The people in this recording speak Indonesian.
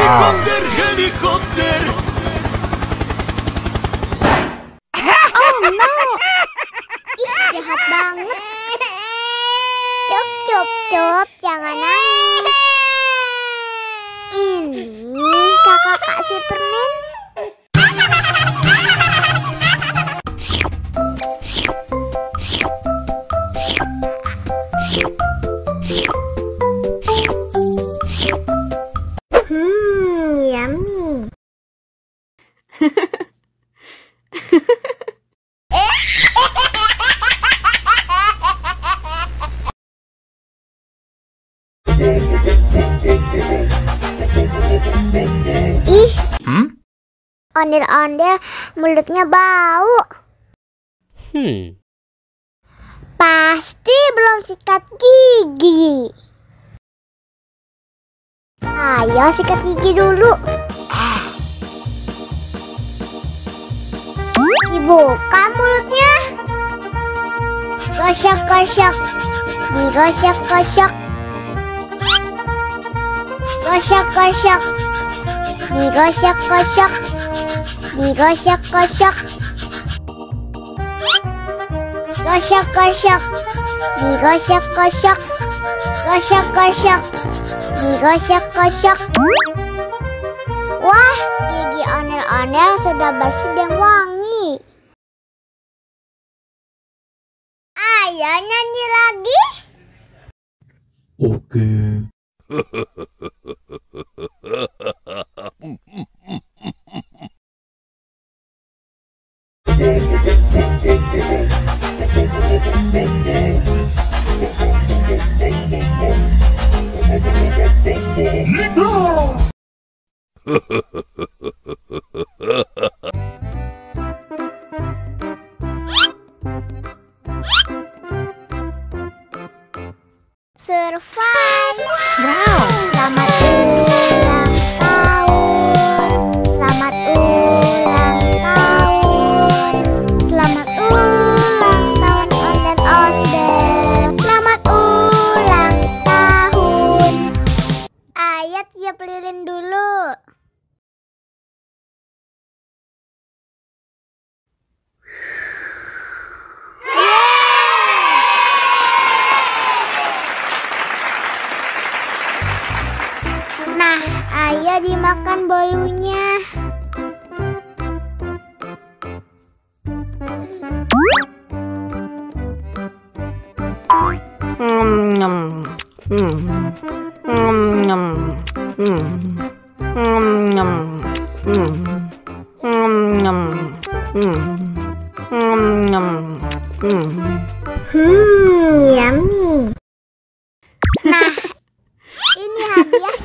Helikopter, helikopter. Oh no. Ih, jahat banget. Cup, jangan nangis. Ini kakak Kak Superman. Yummy. Ih, ondel-ondel mulutnya bau. Pasti belum sikat gigi. Ayo sikat gigi dulu. Dibuka mulutnya. Gosok-gosok. Digosok-gosok. Gosok-gosok. Digosok-gosok. Digosok-gosok. Gosok-gosok. Digosok-gosok. Gosok-gosok. Digosok-gosok. Wah, gigi ondel-ondel sudah bersih dan wangi. Ayo nyanyi lagi. Oke. Survive. Wow. Selamat ulang tahun. Selamat ulang tahun. Selamat ulang tahun ondel-ondel. Selamat ulang tahun. Ayo tiup lilin dulu. Nah, ayo dimakan bolunya. Yummy. Nah, ini hadiah